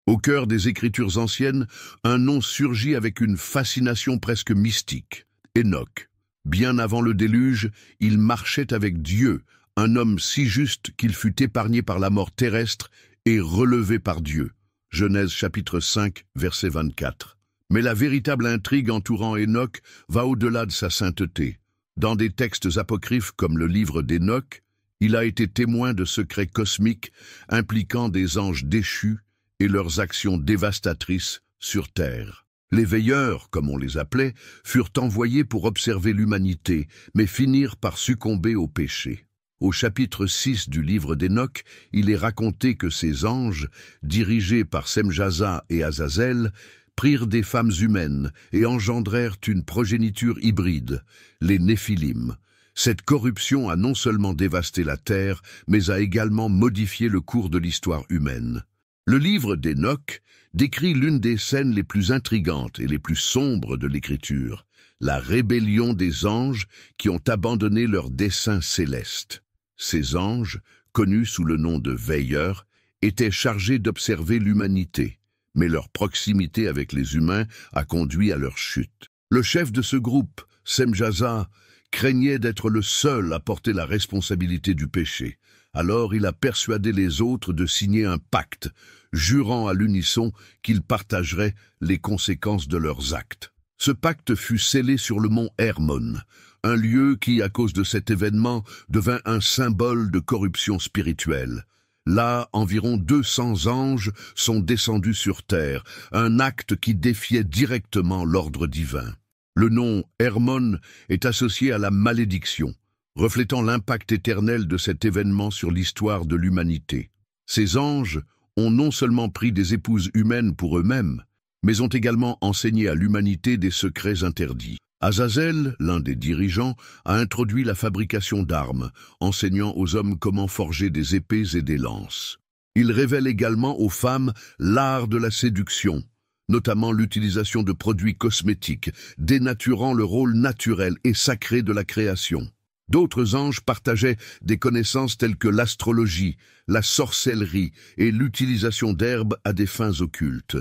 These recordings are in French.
Au cœur des Écritures anciennes, un nom surgit avec une fascination presque mystique. Hénoch. Bien avant le déluge, il marchait avec Dieu, un homme si juste qu'il fut épargné par la mort terrestre et relevé par Dieu. Genèse chapitre 5, verset 24. Mais la véritable intrigue entourant Hénoch va au-delà de sa sainteté. Dans des textes apocryphes comme le livre d'Hénoch, il a été témoin de secrets cosmiques impliquant des anges déchus et leurs actions dévastatrices sur terre. Les veilleurs, comme on les appelait, furent envoyés pour observer l'humanité, mais finirent par succomber au péché. Au chapitre 6 du livre d'Hénoch, il est raconté que ces anges, dirigés par Semjaza et Azazel, prirent des femmes humaines et engendrèrent une progéniture hybride, les Néphilim. Cette corruption a non seulement dévasté la terre, mais a également modifié le cours de l'histoire humaine. Le livre d'Hénoch décrit l'une des scènes les plus intrigantes et les plus sombres de l'Écriture, la rébellion des anges qui ont abandonné leur dessein céleste. Ces anges, connus sous le nom de veilleurs, étaient chargés d'observer l'humanité, mais leur proximité avec les humains a conduit à leur chute. Le chef de ce groupe, Semjaza, craignait d'être le seul à porter la responsabilité du péché. Alors il a persuadé les autres de signer un pacte, jurant à l'unisson qu'ils partageraient les conséquences de leurs actes. Ce pacte fut scellé sur le mont Hermon, un lieu qui, à cause de cet événement, devint un symbole de corruption spirituelle. Là, environ 200 anges sont descendus sur terre, un acte qui défiait directement l'ordre divin. Le nom Hermon est associé à la malédiction, reflétant l'impact éternel de cet événement sur l'histoire de l'humanité. Ces anges ont non seulement pris des épouses humaines pour eux-mêmes, mais ont également enseigné à l'humanité des secrets interdits. Azazel, l'un des dirigeants, a introduit la fabrication d'armes, enseignant aux hommes comment forger des épées et des lances. Il révèle également aux femmes l'art de la séduction, notamment l'utilisation de produits cosmétiques, dénaturant le rôle naturel et sacré de la création. D'autres anges partageaient des connaissances telles que l'astrologie, la sorcellerie et l'utilisation d'herbes à des fins occultes.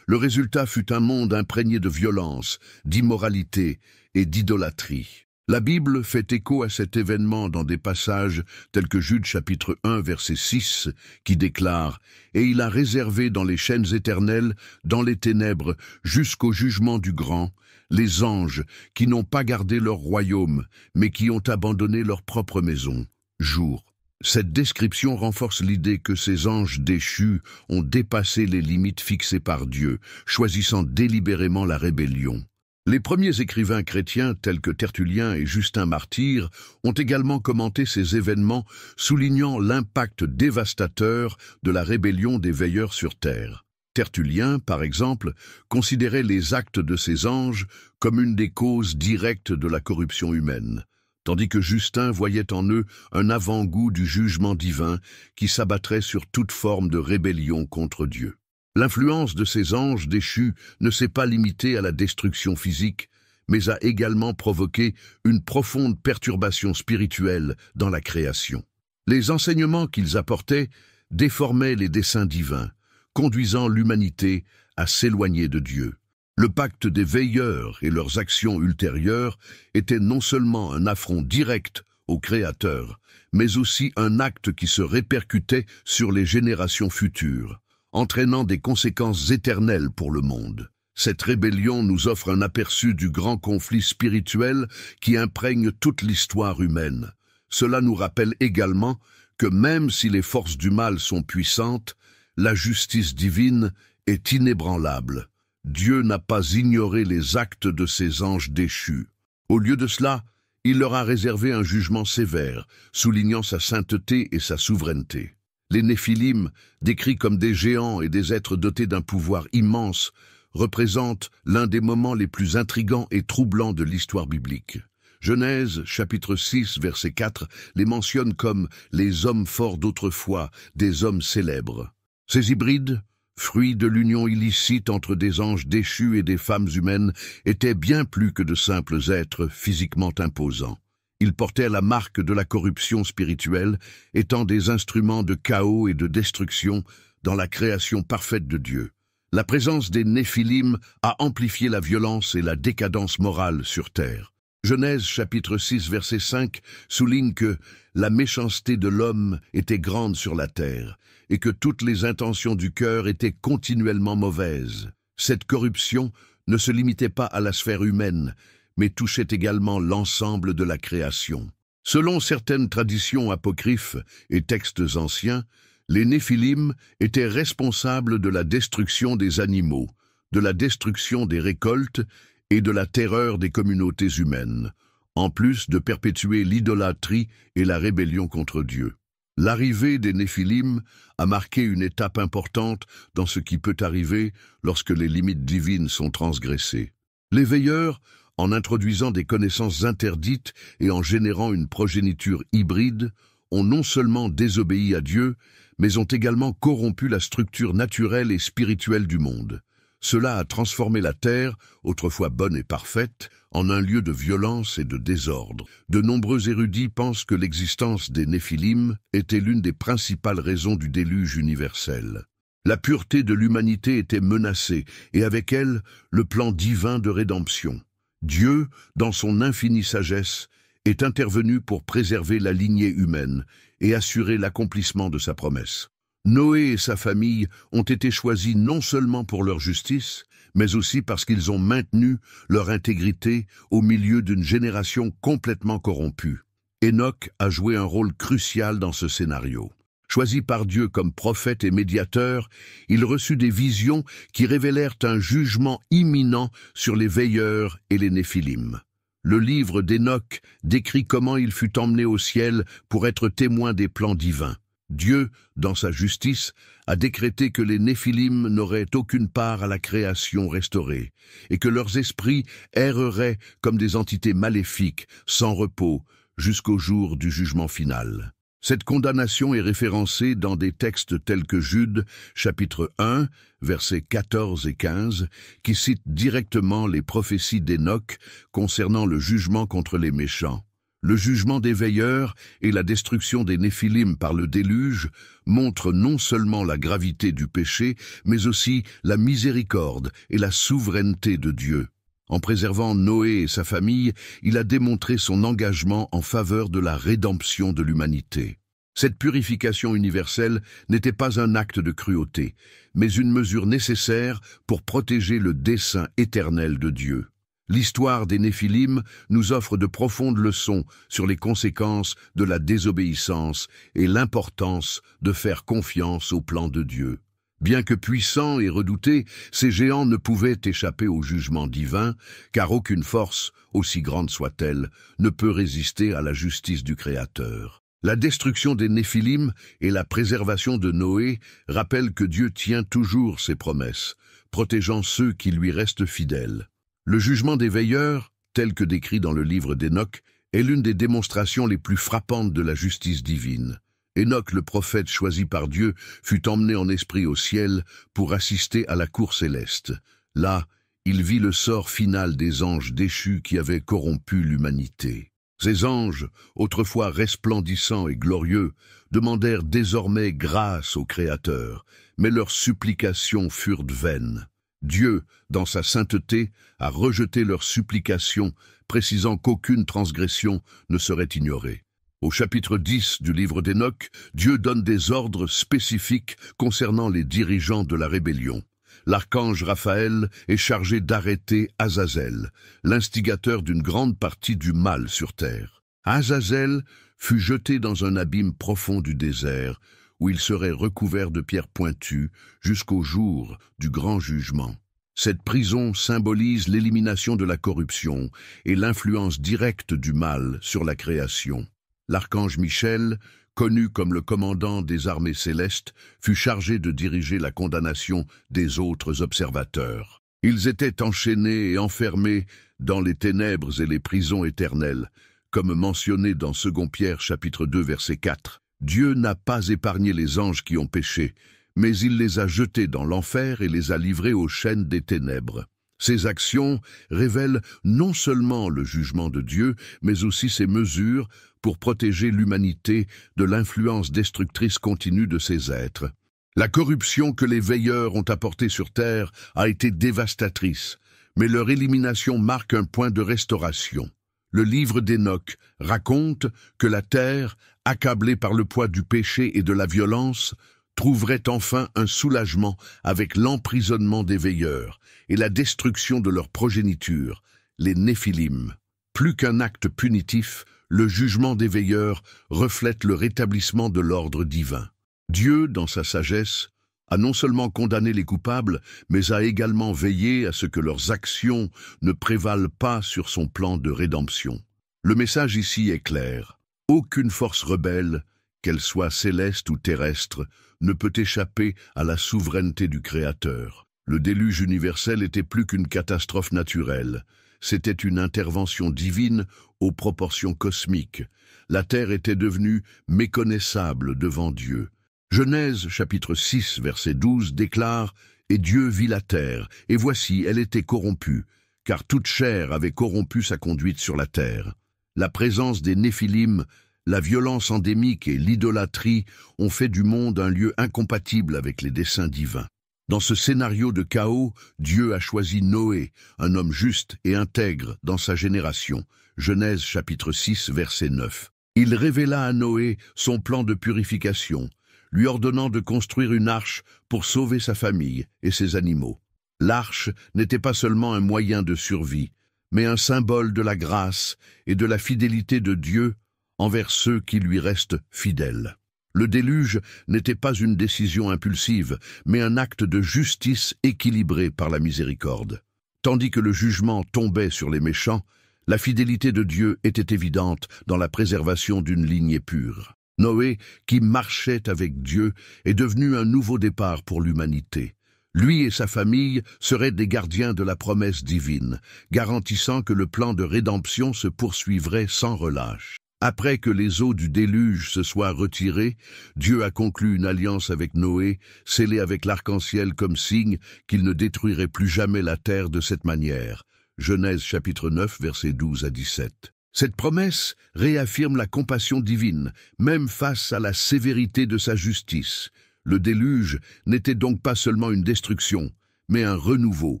Le résultat fut un monde imprégné de violence, d'immoralité et d'idolâtrie. La Bible fait écho à cet événement dans des passages tels que Jude chapitre 1 verset 6 qui déclare « Et il a réservé dans les chaînes éternelles, dans les ténèbres, jusqu'au jugement du grand, les anges qui n'ont pas gardé leur royaume, mais qui ont abandonné leur propre maison. » Jour. Cette description renforce l'idée que ces anges déchus ont dépassé les limites fixées par Dieu, choisissant délibérément la rébellion. Les premiers écrivains chrétiens tels que Tertullien et Justin Martyr ont également commenté ces événements, soulignant l'impact dévastateur de la rébellion des veilleurs sur terre. Tertullien, par exemple, considérait les actes de ces anges comme une des causes directes de la corruption humaine, tandis que Justin voyait en eux un avant-goût du jugement divin qui s'abattrait sur toute forme de rébellion contre Dieu. L'influence de ces anges déchus ne s'est pas limitée à la destruction physique, mais a également provoqué une profonde perturbation spirituelle dans la création. Les enseignements qu'ils apportaient déformaient les desseins divins, conduisant l'humanité à s'éloigner de Dieu. Le pacte des veilleurs et leurs actions ultérieures étaient non seulement un affront direct au Créateur, mais aussi un acte qui se répercutait sur les générations futures, entraînant des conséquences éternelles pour le monde. Cette rébellion nous offre un aperçu du grand conflit spirituel qui imprègne toute l'histoire humaine. Cela nous rappelle également que même si les forces du mal sont puissantes, la justice divine est inébranlable. Dieu n'a pas ignoré les actes de ces anges déchus. Au lieu de cela, il leur a réservé un jugement sévère, soulignant sa sainteté et sa souveraineté. Les Néphilim, décrits comme des géants et des êtres dotés d'un pouvoir immense, représentent l'un des moments les plus intrigants et troublants de l'histoire biblique. Genèse, chapitre 6, verset 4, les mentionne comme « les hommes forts d'autrefois, des hommes célèbres ». Ces hybrides, fruits de l'union illicite entre des anges déchus et des femmes humaines, étaient bien plus que de simples êtres physiquement imposants. Ils portaient la marque de la corruption spirituelle, étant des instruments de chaos et de destruction dans la création parfaite de Dieu. La présence des Néphilim a amplifié la violence et la décadence morale sur terre. Genèse chapitre 6 verset 5 souligne que la méchanceté de l'homme était grande sur la terre et que toutes les intentions du cœur étaient continuellement mauvaises. Cette corruption ne se limitait pas à la sphère humaine, mais touchait également l'ensemble de la création. Selon certaines traditions apocryphes et textes anciens, les Néphilim étaient responsables de la destruction des animaux, de la destruction des récoltes et de la terreur des communautés humaines, en plus de perpétuer l'idolâtrie et la rébellion contre Dieu. L'arrivée des Néphilim a marqué une étape importante dans ce qui peut arriver lorsque les limites divines sont transgressées. Les veilleurs, en introduisant des connaissances interdites et en générant une progéniture hybride, ont non seulement désobéi à Dieu, mais ont également corrompu la structure naturelle et spirituelle du monde. Cela a transformé la terre, autrefois bonne et parfaite, en un lieu de violence et de désordre. De nombreux érudits pensent que l'existence des Néphilim était l'une des principales raisons du déluge universel. La pureté de l'humanité était menacée, et avec elle, le plan divin de rédemption. Dieu, dans son infinie sagesse, est intervenu pour préserver la lignée humaine et assurer l'accomplissement de sa promesse. Noé et sa famille ont été choisis non seulement pour leur justice, mais aussi parce qu'ils ont maintenu leur intégrité au milieu d'une génération complètement corrompue. Enoch a joué un rôle crucial dans ce scénario. Choisi par Dieu comme prophète et médiateur, il reçut des visions qui révélèrent un jugement imminent sur les veilleurs et les Néphilim. Le livre d'Enoch décrit comment il fut emmené au ciel pour être témoin des plans divins. Dieu, dans sa justice, a décrété que les Néphilim n'auraient aucune part à la création restaurée, et que leurs esprits erreraient comme des entités maléfiques, sans repos, jusqu'au jour du jugement final. Cette condamnation est référencée dans des textes tels que Jude, chapitre 1, versets 14 et 15, qui citent directement les prophéties d'Enoch concernant le jugement contre les méchants. Le jugement des veilleurs et la destruction des Néphilim par le déluge montrent non seulement la gravité du péché, mais aussi la miséricorde et la souveraineté de Dieu. En préservant Noé et sa famille, il a démontré son engagement en faveur de la rédemption de l'humanité. Cette purification universelle n'était pas un acte de cruauté, mais une mesure nécessaire pour protéger le dessein éternel de Dieu. L'histoire des Néphilim nous offre de profondes leçons sur les conséquences de la désobéissance et l'importance de faire confiance au plan de Dieu. Bien que puissants et redoutés, ces géants ne pouvaient échapper au jugement divin, car aucune force, aussi grande soit-elle, ne peut résister à la justice du Créateur. La destruction des Néphilim et la préservation de Noé rappellent que Dieu tient toujours ses promesses, protégeant ceux qui lui restent fidèles. Le jugement des veilleurs, tel que décrit dans le livre d'Enoch, est l'une des démonstrations les plus frappantes de la justice divine. Enoch, le prophète choisi par Dieu, fut emmené en esprit au ciel pour assister à la cour céleste. Là, il vit le sort final des anges déchus qui avaient corrompu l'humanité. Ces anges, autrefois resplendissants et glorieux, demandèrent désormais grâce au Créateur, mais leurs supplications furent vaines. Dieu, dans sa sainteté, a rejeté leurs supplications, précisant qu'aucune transgression ne serait ignorée. Au chapitre 10 du livre d'Enoch, Dieu donne des ordres spécifiques concernant les dirigeants de la rébellion. L'archange Raphaël est chargé d'arrêter Azazel, l'instigateur d'une grande partie du mal sur terre. Azazel fut jeté dans un abîme profond du désert, où il serait recouvert de pierres pointues jusqu'au jour du grand jugement. Cette prison symbolise l'élimination de la corruption et l'influence directe du mal sur la création. L'archange Michel, connu comme le commandant des armées célestes, fut chargé de diriger la condamnation des autres observateurs. Ils étaient enchaînés et enfermés dans les ténèbres et les prisons éternelles, comme mentionné dans 2 Pierre chapitre 2 verset 4. Dieu n'a pas épargné les anges qui ont péché, mais il les a jetés dans l'enfer et les a livrés aux chaînes des ténèbres. Ces actions révèlent non seulement le jugement de Dieu, mais aussi ses mesures pour protéger l'humanité de l'influence destructrice continue de ces êtres. La corruption que les veilleurs ont apportée sur terre a été dévastatrice, mais leur élimination marque un point de restauration. Le livre d'Hénoch raconte que la terre, accablée par le poids du péché et de la violence, trouverait enfin un soulagement avec l'emprisonnement des veilleurs et la destruction de leur progéniture, les Néphilim. Plus qu'un acte punitif, le jugement des veilleurs reflète le rétablissement de l'ordre divin. Dieu, dans sa sagesse, a non seulement condamné les coupables, mais a également veillé à ce que leurs actions ne prévalent pas sur son plan de rédemption. Le message ici est clair. Aucune force rebelle, qu'elle soit céleste ou terrestre, ne peut échapper à la souveraineté du Créateur. Le déluge universel était plus qu'une catastrophe naturelle. C'était une intervention divine aux proportions cosmiques. La terre était devenue méconnaissable devant Dieu. Genèse chapitre 6 verset 12 déclare « Et Dieu vit la terre, et voici, elle était corrompue, car toute chair avait corrompu sa conduite sur la terre. » La présence des Néphilim, la violence endémique et l'idolâtrie ont fait du monde un lieu incompatible avec les desseins divins. Dans ce scénario de chaos, Dieu a choisi Noé, un homme juste et intègre dans sa génération. Genèse chapitre 6 verset 9. Il révéla à Noé son plan de purification, lui ordonnant de construire une arche pour sauver sa famille et ses animaux. L'arche n'était pas seulement un moyen de survie, mais un symbole de la grâce et de la fidélité de Dieu envers ceux qui lui restent fidèles. Le déluge n'était pas une décision impulsive, mais un acte de justice équilibré par la miséricorde. Tandis que le jugement tombait sur les méchants, la fidélité de Dieu était évidente dans la préservation d'une lignée pure. Noé, qui marchait avec Dieu, est devenu un nouveau départ pour l'humanité. Lui et sa famille seraient des gardiens de la promesse divine, garantissant que le plan de rédemption se poursuivrait sans relâche. Après que les eaux du déluge se soient retirées, Dieu a conclu une alliance avec Noé, scellée avec l'arc-en-ciel comme signe qu'il ne détruirait plus jamais la terre de cette manière. Genèse chapitre 9, versets 12 à 17. Cette promesse réaffirme la compassion divine, même face à la sévérité de sa justice. Le déluge n'était donc pas seulement une destruction, mais un renouveau,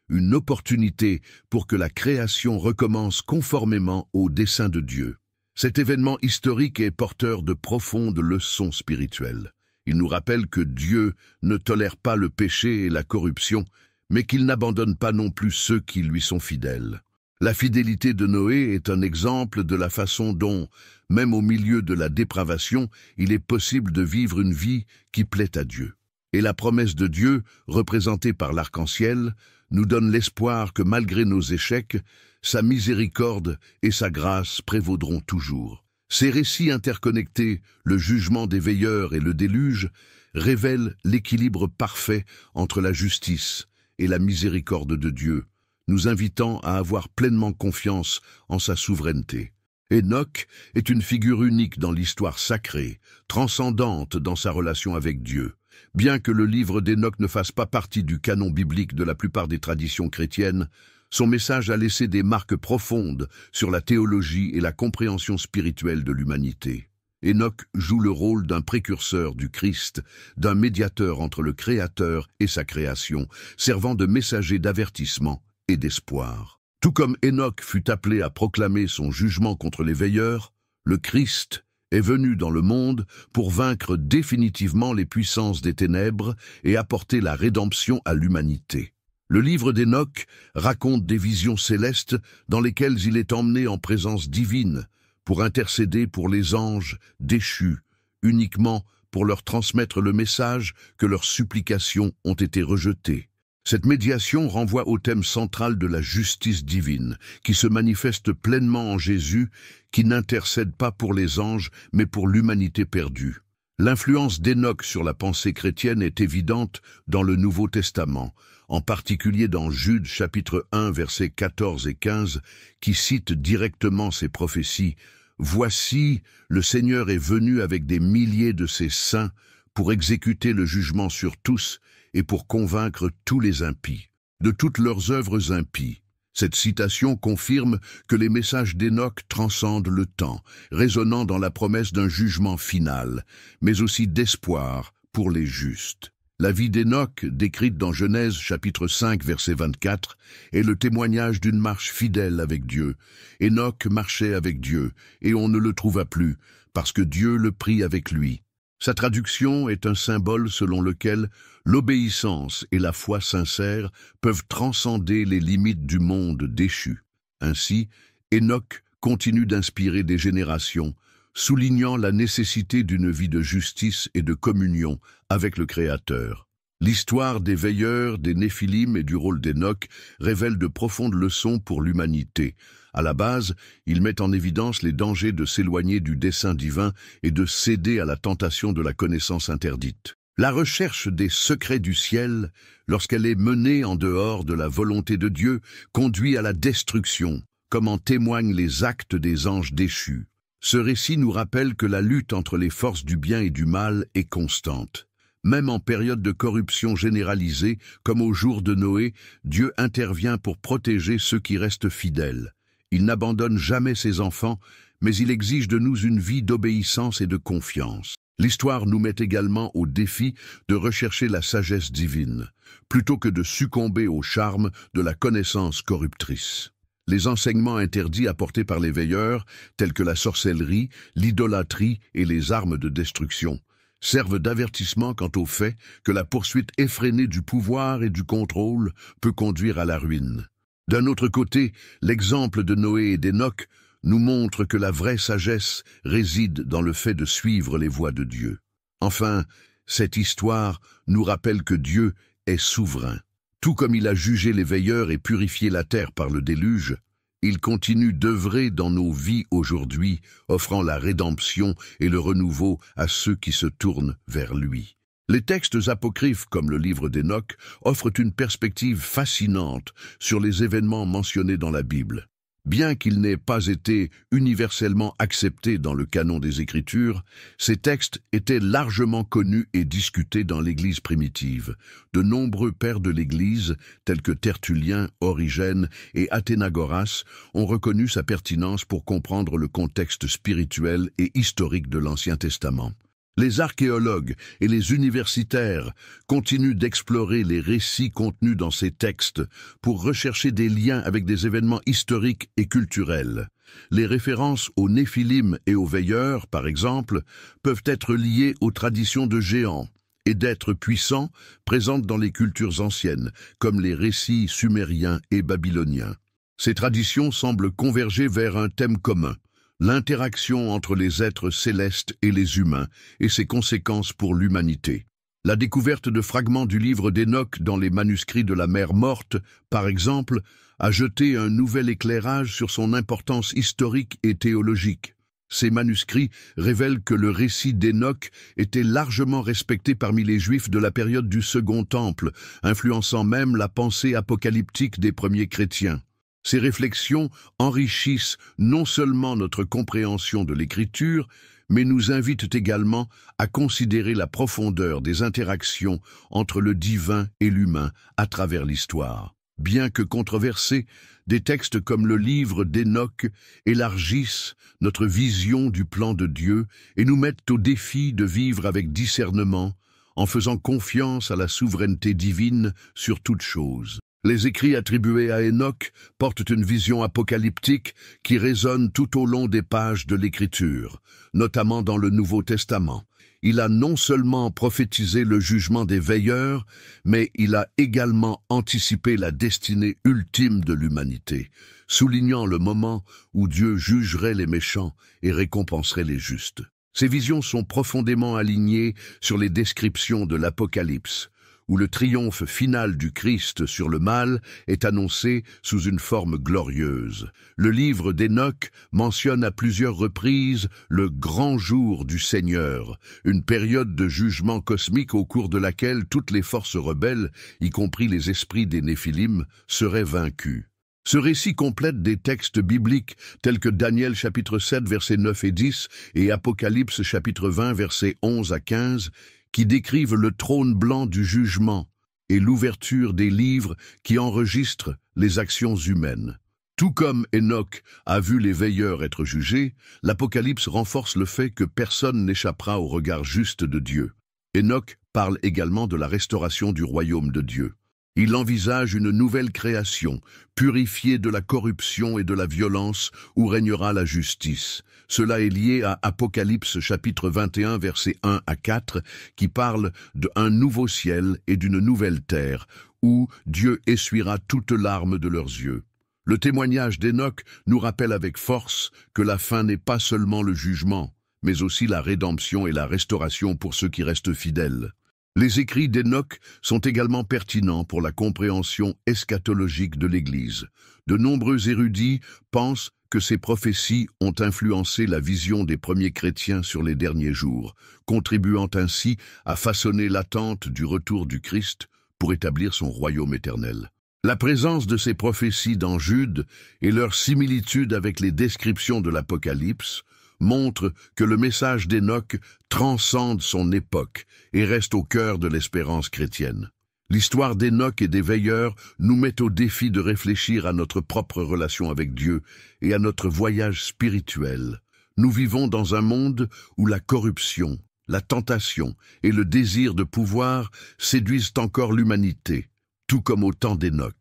une opportunité pour que la création recommence conformément au dessein de Dieu. Cet événement historique est porteur de profondes leçons spirituelles. Il nous rappelle que Dieu ne tolère pas le péché et la corruption, mais qu'il n'abandonne pas non plus ceux qui lui sont fidèles. La fidélité de Noé est un exemple de la façon dont, même au milieu de la dépravation, il est possible de vivre une vie qui plaît à Dieu. Et la promesse de Dieu, représentée par l'arc-en-ciel, nous donne l'espoir que malgré nos échecs, sa miséricorde et sa grâce prévaudront toujours. Ces récits interconnectés, le jugement des veilleurs et le déluge, révèlent l'équilibre parfait entre la justice et la miséricorde de Dieu, nous invitant à avoir pleinement confiance en sa souveraineté. Hénoch est une figure unique dans l'histoire sacrée, transcendante dans sa relation avec Dieu. Bien que le livre d'Hénoch ne fasse pas partie du canon biblique de la plupart des traditions chrétiennes, son message a laissé des marques profondes sur la théologie et la compréhension spirituelle de l'humanité. Hénoch joue le rôle d'un précurseur du Christ, d'un médiateur entre le Créateur et sa création, servant de messager d'avertissement et d'espoir. Tout comme Hénoch fut appelé à proclamer son jugement contre les veilleurs, le Christ est venu dans le monde pour vaincre définitivement les puissances des ténèbres et apporter la rédemption à l'humanité. Le livre d'Hénoch raconte des visions célestes dans lesquelles il est emmené en présence divine pour intercéder pour les anges déchus, uniquement pour leur transmettre le message que leurs supplications ont été rejetées. Cette médiation renvoie au thème central de la justice divine, qui se manifeste pleinement en Jésus, qui n'intercède pas pour les anges, mais pour l'humanité perdue. L'influence d'Hénoch sur la pensée chrétienne est évidente dans le Nouveau Testament, en particulier dans Jude chapitre 1 versets 14 et 15, qui cite directement ces prophéties. « Voici, le Seigneur est venu avec des milliers de ses saints pour exécuter le jugement sur tous, et pour convaincre tous les impies, de toutes leurs œuvres impies. » Cette citation confirme que les messages d'Hénoch transcendent le temps, résonnant dans la promesse d'un jugement final, mais aussi d'espoir pour les justes. La vie d'Hénoch, décrite dans Genèse chapitre 5 verset 24, est le témoignage d'une marche fidèle avec Dieu. Hénoch marchait avec Dieu, et on ne le trouva plus, parce que Dieu le prit avec lui. Sa traduction est un symbole selon lequel l'obéissance et la foi sincère peuvent transcender les limites du monde déchu. Ainsi, Hénoch continue d'inspirer des générations, soulignant la nécessité d'une vie de justice et de communion avec le Créateur. L'histoire des veilleurs, des Néphilim et du rôle d'Hénoch révèle de profondes leçons pour l'humanité. À la base, il met en évidence les dangers de s'éloigner du dessein divin et de céder à la tentation de la connaissance interdite. La recherche des secrets du ciel, lorsqu'elle est menée en dehors de la volonté de Dieu, conduit à la destruction, comme en témoignent les actes des anges déchus. Ce récit nous rappelle que la lutte entre les forces du bien et du mal est constante. Même en période de corruption généralisée, comme au jour de Noé, Dieu intervient pour protéger ceux qui restent fidèles. Il n'abandonne jamais ses enfants, mais il exige de nous une vie d'obéissance et de confiance. L'histoire nous met également au défi de rechercher la sagesse divine, plutôt que de succomber au charme de la connaissance corruptrice. Les enseignements interdits apportés par les veilleurs, tels que la sorcellerie, l'idolâtrie et les armes de destruction, servent d'avertissement quant au fait que la poursuite effrénée du pouvoir et du contrôle peut conduire à la ruine. D'un autre côté, l'exemple de Noé et d'Hénoch nous montre que la vraie sagesse réside dans le fait de suivre les voies de Dieu. Enfin, cette histoire nous rappelle que Dieu est souverain. Tout comme il a jugé les veilleurs et purifié la terre par le déluge, il continue d'œuvrer dans nos vies aujourd'hui, offrant la rédemption et le renouveau à ceux qui se tournent vers lui. Les textes apocryphes comme le livre d'Hénoch offrent une perspective fascinante sur les événements mentionnés dans la Bible. Bien qu'ils n'aient pas été universellement acceptés dans le canon des Écritures, ces textes étaient largement connus et discutés dans l'Église primitive. De nombreux pères de l'Église, tels que Tertullien, Origène et Athénagoras, ont reconnu sa pertinence pour comprendre le contexte spirituel et historique de l'Ancien Testament. Les archéologues et les universitaires continuent d'explorer les récits contenus dans ces textes pour rechercher des liens avec des événements historiques et culturels. Les références aux Néphilim et aux veilleurs, par exemple, peuvent être liées aux traditions de géants et d'êtres puissants présentes dans les cultures anciennes, comme les récits sumériens et babyloniens. Ces traditions semblent converger vers un thème commun: l'interaction entre les êtres célestes et les humains et ses conséquences pour l'humanité. La découverte de fragments du livre d'Hénoch dans les manuscrits de la Mer Morte, par exemple, a jeté un nouvel éclairage sur son importance historique et théologique. Ces manuscrits révèlent que le récit d'Hénoch était largement respecté parmi les Juifs de la période du Second Temple, influençant même la pensée apocalyptique des premiers chrétiens. Ces réflexions enrichissent non seulement notre compréhension de l'Écriture, mais nous invitent également à considérer la profondeur des interactions entre le divin et l'humain à travers l'histoire. Bien que controversés, des textes comme le livre d'Hénoch élargissent notre vision du plan de Dieu et nous mettent au défi de vivre avec discernement, en faisant confiance à la souveraineté divine sur toute chose. Les écrits attribués à Hénoch portent une vision apocalyptique qui résonne tout au long des pages de l'Écriture, notamment dans le Nouveau Testament. Il a non seulement prophétisé le jugement des veilleurs, mais il a également anticipé la destinée ultime de l'humanité, soulignant le moment où Dieu jugerait les méchants et récompenserait les justes. Ces visions sont profondément alignées sur les descriptions de l'Apocalypse, où le triomphe final du Christ sur le mal est annoncé sous une forme glorieuse. Le livre d'Hénoch mentionne à plusieurs reprises le grand jour du Seigneur, une période de jugement cosmique au cours de laquelle toutes les forces rebelles, y compris les esprits des Néphilim, seraient vaincus. Ce récit complète des textes bibliques tels que Daniel chapitre 7 versets 9 et 10 et Apocalypse chapitre 20 versets 11 à 15, qui décrivent le trône blanc du jugement et l'ouverture des livres qui enregistrent les actions humaines. Tout comme Hénoch a vu les veilleurs être jugés, l'Apocalypse renforce le fait que personne n'échappera au regard juste de Dieu. Hénoch parle également de la restauration du royaume de Dieu. Il envisage une nouvelle création, purifiée de la corruption et de la violence, où régnera la justice. Cela est lié à Apocalypse chapitre 21, versets 1 à 4, qui parle d'un nouveau ciel et d'une nouvelle terre, où Dieu essuiera toutes larmes de leurs yeux. Le témoignage d'Hénoch nous rappelle avec force que la fin n'est pas seulement le jugement, mais aussi la rédemption et la restauration pour ceux qui restent fidèles. Les écrits d'Hénoch sont également pertinents pour la compréhension eschatologique de l'Église. De nombreux érudits pensent que ces prophéties ont influencé la vision des premiers chrétiens sur les derniers jours, contribuant ainsi à façonner l'attente du retour du Christ pour établir son royaume éternel. La présence de ces prophéties dans Jude et leur similitude avec les descriptions de l'Apocalypse montre que le message d'Hénoch transcende son époque et reste au cœur de l'espérance chrétienne. L'histoire d'Hénoch et des veilleurs nous met au défi de réfléchir à notre propre relation avec Dieu et à notre voyage spirituel. Nous vivons dans un monde où la corruption, la tentation et le désir de pouvoir séduisent encore l'humanité, tout comme au temps d'Hénoch.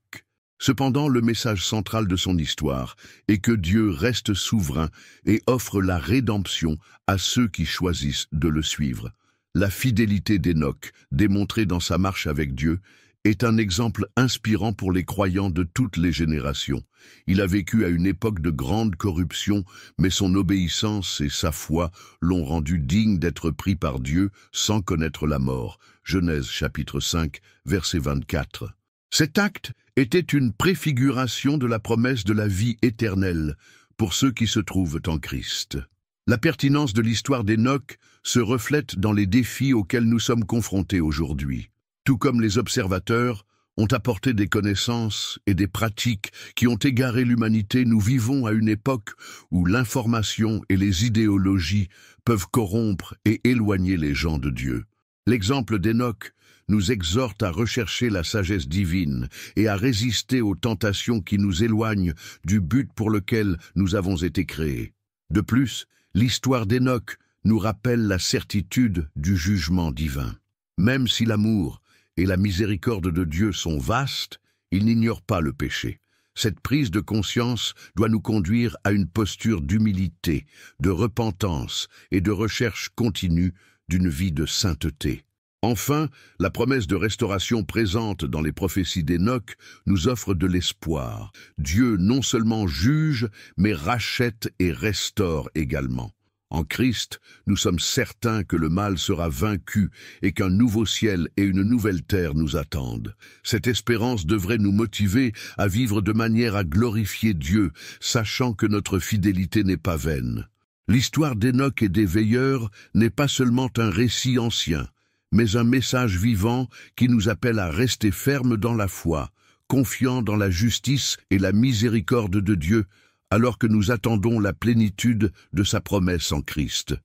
Cependant, le message central de son histoire est que Dieu reste souverain et offre la rédemption à ceux qui choisissent de le suivre. La fidélité d'Hénoch, démontrée dans sa marche avec Dieu, est un exemple inspirant pour les croyants de toutes les générations. Il a vécu à une époque de grande corruption, mais son obéissance et sa foi l'ont rendu digne d'être pris par Dieu sans connaître la mort. Genèse chapitre 5, verset 24. Cet acte était une préfiguration de la promesse de la vie éternelle pour ceux qui se trouvent en Christ. La pertinence de l'histoire d'Hénoch se reflète dans les défis auxquels nous sommes confrontés aujourd'hui. Tout comme les observateurs ont apporté des connaissances et des pratiques qui ont égaré l'humanité, nous vivons à une époque où l'information et les idéologies peuvent corrompre et éloigner les gens de Dieu. L'exemple d'Hénoch nous exhorte à rechercher la sagesse divine et à résister aux tentations qui nous éloignent du but pour lequel nous avons été créés. De plus, l'histoire d'Hénoch nous rappelle la certitude du jugement divin. Même si l'amour et la miséricorde de Dieu sont vastes, il n'ignore pas le péché. Cette prise de conscience doit nous conduire à une posture d'humilité, de repentance et de recherche continue d'une vie de sainteté. Enfin, la promesse de restauration présente dans les prophéties d'Hénoch nous offre de l'espoir. Dieu non seulement juge, mais rachète et restaure également. En Christ, nous sommes certains que le mal sera vaincu et qu'un nouveau ciel et une nouvelle terre nous attendent. Cette espérance devrait nous motiver à vivre de manière à glorifier Dieu, sachant que notre fidélité n'est pas vaine. L'histoire d'Hénoch et des veilleurs n'est pas seulement un récit ancien, mais un message vivant qui nous appelle à rester fermes dans la foi, confiants dans la justice et la miséricorde de Dieu, alors que nous attendons la plénitude de sa promesse en Christ.